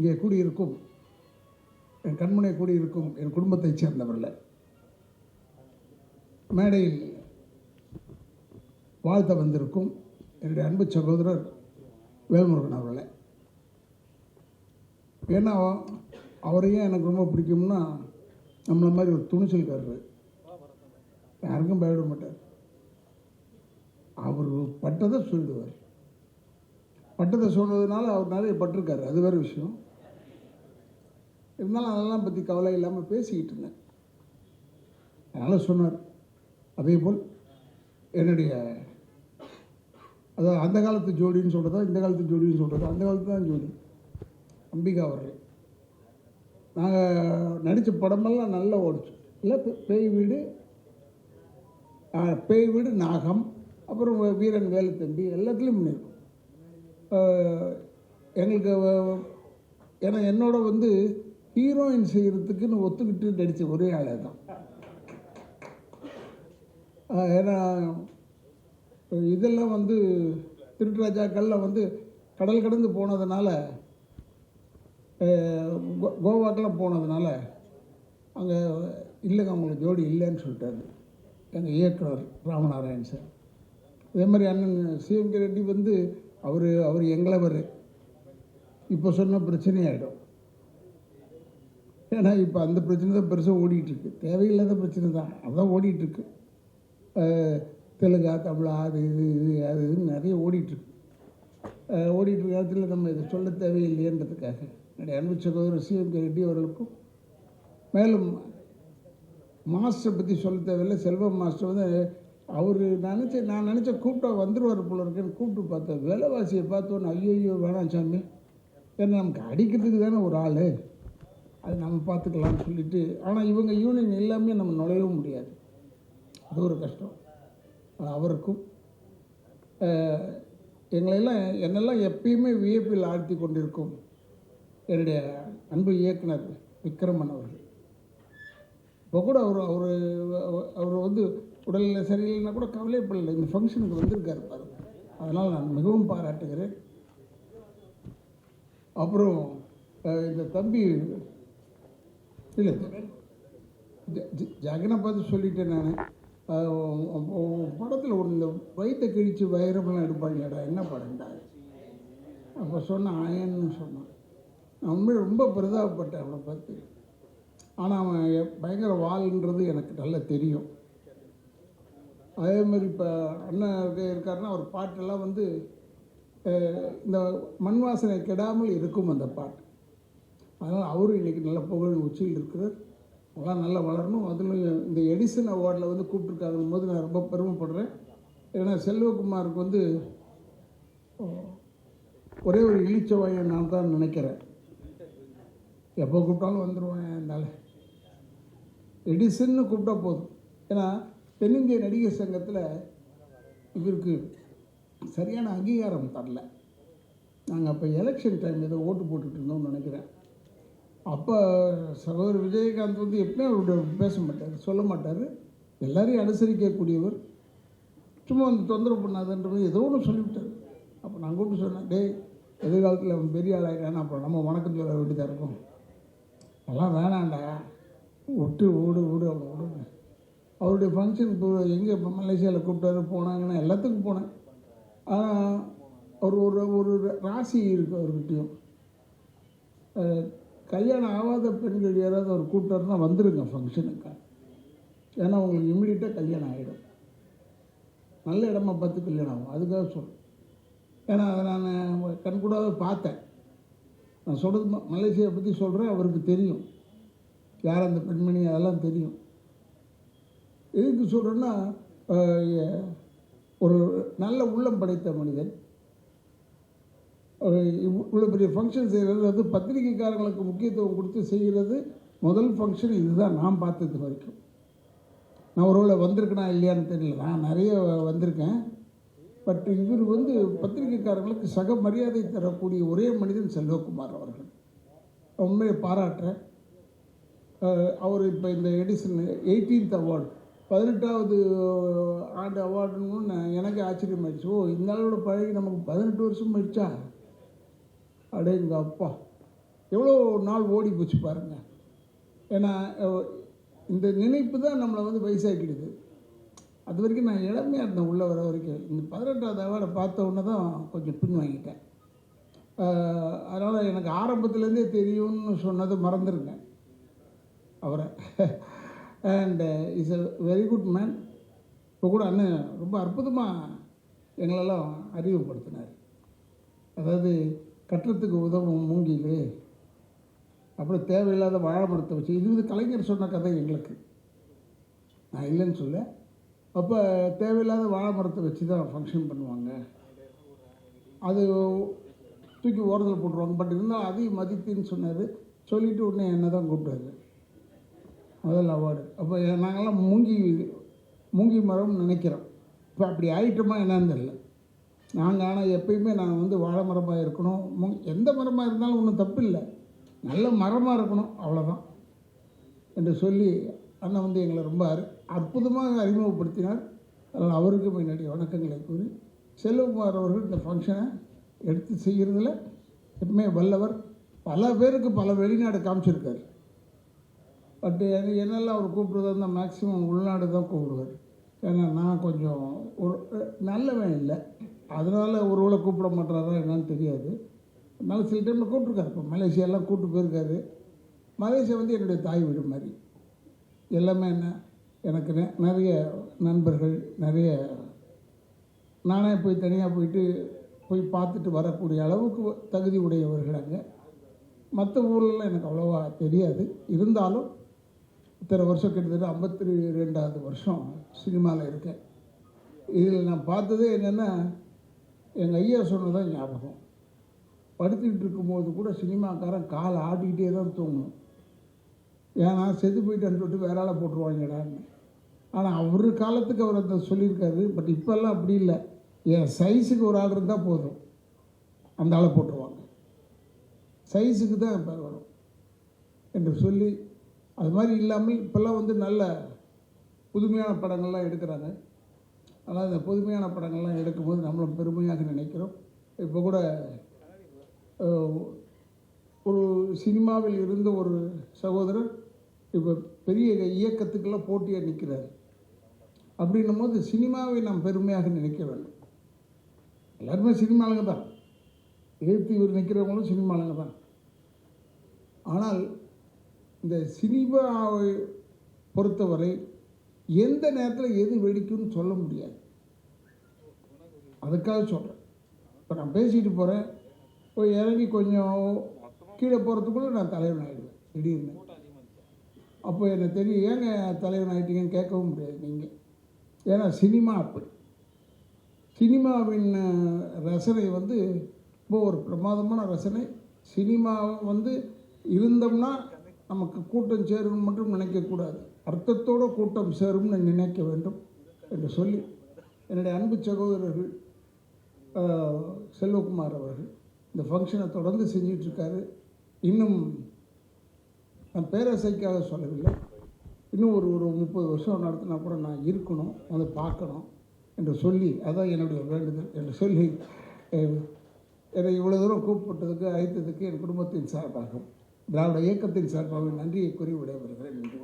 இங்கே கூடியிருக்கும் என் கண்முனை கூடியிருக்கும் என் குடும்பத்தைச் சேர்ந்தவர்கள், மேடையில் வாழ்த்த வந்திருக்கும் என்னுடைய அன்பு சகோதரர் வேல்முருகன் அவர்களே. ஏன்னா அவரையும் எனக்கு ரொம்ப பிடிக்கும்னா, நம்மளை மாதிரி ஒரு துணிச்சல்காரர், யாருக்கும் பயப்பட மாட்டார். அவர் பட்டதை சொல்லிடுவார். பட்டதை சொல்றதுனால அவர் நிறைய பட்டிருக்காரு, அது வேறு விஷயம். இருந்தாலும் அதெல்லாம் பற்றி கவலை இல்லாமல் பேசிக்கிட்டு இருந்தேன். அதனால் சொன்னார். அதே போல் என்னுடைய அதாவது அந்த காலத்து ஜோடின்னு சொல்கிறதா இந்த காலத்து ஜோடின்னு சொல்கிறதா, அந்த காலத்து தான் ஜோடி அம்பிகா அவர்கள். நாங்கள் நடித்த படமெல்லாம் நல்லா ஓடிச்சு. இல்லை பேய் வீடு, நாகம், அப்புறம் வீரன் வேலுத்தம்பி எல்லாத்துலேயும் பண்ணியிருக்கோம். எங்களுக்கு ஏன்னா என்னோட ஹீரோயின் செய்கிறதுக்குன்னு ஒத்துக்கிட்டு நடித்த ஒரே ஆளே தான். ஏன்னா இதெல்லாம் திருட்டுராஜாக்கள்லாம் கடல் கடந்து போனதுனால, கோவாக்கெல்லாம் போனதுனால அங்கே இல்லைங்க அவங்களுக்கு ஜோடி இல்லைன்னு சொல்லிட்டாரு எங்கள் இயக்குனர் ராமநாராயண் சார். அதே மாதிரி அண்ணன் சிஎம்கே ரெட்டி அவர் எங்களவர் இப்போ சொன்ன பிரச்சனையாயிடும். ஏன்னா இப்போ அந்த பிரச்சனை தான் பெருசாக ஓடிட்டுருக்கு. தேவையில்லாத பிரச்சனை தான், அதுதான் ஓடிட்டுருக்கு. தெலுங்கா தமிழா அது இதுன்னு நிறைய ஓடிட்டுருக்கு நேரத்தில் நம்ம இதை சொல்ல தேவையில்லைன்றதுக்காக என்னுடைய அன்பு சகோதரர் சிஎம்கே ரெட்டி அவர்களுக்கும், மேலும் மாஸ்டரை பற்றி சொல்ல தேவையில்லை. செல்வம் மாஸ்டர் அவர் நான் நினச்ச கூப்பிட்டா வந்துடுவார் போல இருக்குன்னு கூப்பிட்டு பார்த்தேன். விலைவாசியை பார்த்தோன்னு ஐயோ வேணாம் சாமி, ஏன்னா நமக்கு அடிக்கிறதுக்கு தானே ஒரு ஆள், அது நம்ம பார்த்துக்கலாம்னு சொல்லிட்டு. ஆனால் இவங்க யூனியன் எல்லாமே நம்ம நுழையவும் முடியாது, அது ஒரு கஷ்டம். அவருக்கும் என்னெல்லாம் எப்பயுமே விஐபியில் ஆழ்த்தி கொண்டிருக்கும் என்னுடைய அன்பு இயக்குனர் விக்ரமன் அவர்கள். இப்போ கூட அவர் உடல்நிலை சரியில்லைன்னா கூட கவலைப்படலை, இந்த ஃபங்க்ஷனுக்கு வந்திருக்காரு பாருங்க. அதனால் நான் மிகவும் பாராட்டுகிறேன். அப்புறம் இந்த தம்பி இல்லை ஜெகனை பார்த்து சொல்லிட்டேன் நான். படத்தில் இந்த வயிற்றை கிழித்து வைரமெல்லாம் எடுப்பாங்கடா, என்ன படம்டா? அப்போ சொன்ன ஆயன்னு சொன்னான். நான் உண்மையை ரொம்ப பிரதாபப்பட்டேன் அவனை பார்த்து. ஆனால் அவன் பயங்கர வாள்ன்றது எனக்கு நல்லா தெரியும். அதே மாதிரி இப்போ அண்ணன் இருக்காருன்னா அவர் பாட்டெல்லாம் இந்த மண் வாசனை கெடாமல் இருக்கும் அந்த பாட்டு. அதனால் அவரும் இன்றைக்கி நல்ல புகழின் உச்சியில் இருக்கிறார். அதெல்லாம் நல்லா வளரணும். அதில் இந்த எடிசன் அவார்டில் கூப்பிட்ருக்காங்கும் போது நான் ரொம்ப பெருமைப்படுறேன். ஏன்னா செல்வகுமாருக்கு ஒரே ஒரு இழிச்சவாயை நான் தான் நினைக்கிறேன். எப்போ கூப்பிட்டாலும் வந்துடுவேன். அதனால் எடிசன்னு கூப்பிட்டா போதும். ஏன்னா தென்னிந்திய நடிகர் சங்கத்தில் இவருக்கு சரியான அங்கீகாரம் தரல. நாங்கள் அப்போ எலெக்ஷன் டைம் ஏதோ ஓட்டு போட்டுட்டு இருந்தோம்னு நினைக்கிறேன். அப்போ சகோதரர் விஜயகாந்த் எப்பவுமே அவருடைய பேச மாட்டார், சொல்ல மாட்டார். எல்லாரையும் அனுசரிக்கக்கூடியவர். சும்மா தொந்தரவு பண்ணாதுன்றது ஏதோ ஒன்று சொல்லிவிட்டார். அப்போ நான் கூப்பிட்டு சொன்னேன், டேய் எதிர்காலத்தில் அவன் பெரிய ஆளாயிட்டான், அப்புறம் நம்ம வணக்கம் சொல்ல வேண்டியதாக இருக்கும், அதெல்லாம் வேணாண்டா, விட்டு ஓடு அவனை விடுங்க. அவருடைய ஃபங்க்ஷனுக்கு எங்கே மலேசியாவில் கூப்பிட்டாரு போனாங்கன்னா எல்லாத்துக்கும் போனேன். ஆனால் அவர் ஒரு ராசி இருக்குது அவர்கிட்டையும். கல்யாணம் ஆகாத பெண்கள் யாராவது அவர் கூப்பிட்டாருன்னா வந்துடுங்க ஃபங்க்ஷனுக்கு. ஏன்னா உங்களுக்கு இம்மிடியட்டாக கல்யாணம் ஆகிடும். நல்ல இடமா பார்த்து கல்யாணம் ஆகும், அதுக்காக சொல்கிறேன். ஏன்னா அதை நான் கண்கூடாக பார்த்தேன். நான் சொல்கிறது மலேசியாவை பற்றி சொல்கிறேன், அவருக்கு தெரியும் யார் அந்த பெண்மணி, அதெல்லாம் தெரியும். எதுக்கு சொல்கிறேன்னா, ஒரு நல்ல உள்ளம் படைத்த மனிதன். இவ்வளோ பெரிய ஃபங்க்ஷன் செய்கிறது பத்திரிகைக்காரங்களுக்கு முக்கியத்துவம் கொடுத்து செய்கிறது முதல் ஃபங்க்ஷன் இதுதான் நான் பார்த்தது வரைக்கும். நான் ஒருவேளை வந்திருக்கேனா இல்லையான்னு தெரியல, நான் நிறைய வந்திருக்கேன். பட் இவர் பத்திரிகைக்காரங்களுக்கு சக மரியாதை தரக்கூடிய ஒரே மனிதன் செல்வகுமார் அவர்கள். உண்மையை பாராட்டுறேன். அவர் இப்போ இந்த எடிசன் 18th அவார்டு 18வது ஆண்டு அவார்டுன்னு எனக்கு ஆச்சரியமாயிடுச்சு. ஓ, இந்த ஆளோட பழகி நமக்கு 18 வருஷம் ஆயிடுச்சா? அடே எங்கள் அப்பா, எவ்வளோ நாள் ஓடி போச்சு பாருங்கள். ஏன்னா இந்த நினைப்பு தான் நம்மளை வந்து வயசாக்கிடுது. அது வரைக்கும் நான் இளமையாக இருந்தேன் உள்ளே வர வரைக்கும். இந்த 18வது அவார்டை பார்த்த உடனே தான் கொஞ்சம் பின் வாங்கிட்டேன். அதனால் எனக்கு ஆரம்பத்துலேருந்தே தெரியும்னு சொன்னது மறந்துருங்க அவரை. And is a very good man. இப்போ கூட அண்ணன் ரொம்ப அற்புதமாக எங்களெல்லாம் அறிமுகப்படுத்தினார். அதாவது கட்டுறதுக்கு உதவும் மூங்கில், அப்புறம் தேவையில்லாத வாழை மரத்தை வச்சு, இது வந்து கலைஞர் சொன்ன கதை எங்களுக்கு, நான் இல்லைன்னு சொல்ல. அப்போ தேவையில்லாத வாழை மரத்தை வச்சு தான் ஃபங்க்ஷன் பண்ணுவாங்க, அது தூக்கி ஓரத்தில் போட்டுருவாங்க. பட் இருந்தால் அதையும் மதித்துன்னு சொன்னார். சொல்லிவிட்டு உடனே என்ன தான் கூப்பிட்டாரு முதல் அவார்டு. அப்போ நாங்கள்லாம் மூங்கி மரம்னு நினைக்கிறோம். இப்போ அப்படி ஆயிட்டோமா என்னன்னு தெரியல. நாங்கள் ஆனால் எப்பயுமே நாங்கள் வந்து வாழை மரமாக இருக்கணும். எந்த மரமாக இருந்தாலும் ஒன்றும் தப்பு இல்லை, நல்ல மரமாக இருக்கணும், அவ்வளோதான் என்று சொல்லி அண்ணன் வந்து எங்களை ரொம்ப அற்புதமாக அறிமுகப்படுத்தினார். அதனால் அவருக்கு முன்னாடி வணக்கங்களை கூறி, செல்வகுமார் அவர்கள் இந்த ஃபங்க்ஷனை எடுத்து செய்கிறதுல எப்பவுமே வல்லவர். பல பேருக்கு பல வெளிநாடு காமிச்சிருக்கார். பட் என்னெல்லாம் அவர் கூப்பிட்றதா இருந்தால் மேக்ஸிமம் உள்நாடு தான் கூப்பிடுவார். ஏன்னா நான் கொஞ்சம் ஒரு நல்லவன் இல்லை, அதனால் ஒருவேளை கூப்பிட மாட்டாரா என்னன்னு தெரியாது. அதனால் சில டைமில் கூப்பிட்ருக்காரு. இப்போ மலேசியாலாம் கூப்பிட்டு போயிருக்காரு. மலேசியா வந்து என்னுடைய தாய் வீடு மாதிரி. எல்லாமே என்ன, எனக்கு நிறைய நண்பர்கள், நிறைய நானே போய் தனியாக போய் பார்த்துட்டு வரக்கூடிய அளவுக்கு தகுதி உடையவர்கள் அங்கே. மற்ற ஊர்லலாம் எனக்கு அவ்வளோவா தெரியாது. இருந்தாலும் இத்தனை வருஷம், கிட்டத்தட்ட 52வது வருஷம் சினிமாவில் இருக்கேன். இதில் நான் பார்த்ததே என்னென்னா, எங்கள் ஐயா சொன்னதான் ஞாபகம். படுத்துக்கிட்டு இருக்கும்போது கூட சினிமாக்காரன் கால் ஆடிக்கிட்டே தான் தூங்கணும். ஏன்னா செத்து போயிட்டேன்னு சொல்லிட்டு வேற ஆளை போட்டுருவாங்கடான்னு. ஆனால் அவர் காலத்துக்கு அவர் அதை சொல்லியிருக்காரு. பட் இப்போல்லாம் அப்படி இல்லை. என் சைஸுக்கு ஒரு ஆள் இருந்தால் போதும், அந்த ஆளை போட்டுருவாங்க. சைஸுக்கு தான் இப்போ வரும் என்று சொல்லி, அது மாதிரி இல்லாமல் இப்போல்லாம் வந்து நல்ல புதுமையான படங்கள்லாம் எடுக்கிறாங்க. ஆனால் இந்த புதுமையான படங்கள்லாம் எடுக்கும்போது நம்மளும் பெருமையாக நினைக்கிறோம். இப்போ கூட ஒரு சினிமாவில் இருந்த ஒரு சகோதரர் இப்போ பெரிய இயக்கத்துக்கெல்லாம் போட்டியாக நிற்கிறார். அப்படின்னும் போது சினிமாவை நாம் பெருமையாக நினைக்க வேண்டும். எல்லாருமே சினிமாளுங்க தான், எழுத்து இவர் நிற்கிறவங்களும் சினிமாளுங்க தான். ஆனால் இந்த சினிமாவை பொறுத்தவரை எந்த நேரத்தில் எது வெடிக்கும்னு சொல்ல முடியாது. அதுக்காக சொல்கிறேன். இப்போ நான் பேசிட்டு போகிறேன், போய் இறங்கி கொஞ்சம் கீழே போகிறதுக்குள்ளே நான் தலைவன் ஆகிடுவேன் திடீர்னு. அப்போ எனக்கு தெரியும், ஏங்க தலைவன் ஆகிட்டீங்கன்னு கேட்கவும் முடியாது நீங்கள். ஏன்னா சினிமா அப்படி. சினிமாவின் ரசனை வந்து இப்போ ஒரு பிரமாதமான ரசனை. சினிமா வந்து இருந்தோம்னா நமக்கு கூட்டம் சேரும்னு மட்டும் நினைக்கக்கூடாது, அர்த்தத்தோடு கூட்டம் சேரும்னு நினைக்க வேண்டும் என்று சொல்லி, என்னுடைய அன்பு சகோதரர்கள் செல்வகுமார் அவர்கள் இந்த ஃபங்க்ஷனை தொடர்ந்து செஞ்சிட்ருக்காரு. இன்னும் நான் பேராசைக்காக சொல்லவில்லை, இன்னும் ஒரு 30 வருஷம் நடத்தினா கூட நான் இருக்கணும், அதை பார்க்கணும் என்று சொல்லி, அதான் என்னுடைய வேண்டுதல் என்று சொல்லி, என்னை இவ்வளோ தூரம் கூப்பிட்டதுக்கு அழைத்ததுக்கு என் குடும்பத்தின் சார்பாகவும் திராவிட இயக்கத்தின் சார்பாகவும் நன்றியை கூறி விடைபெறுகிறேன். நன்றி.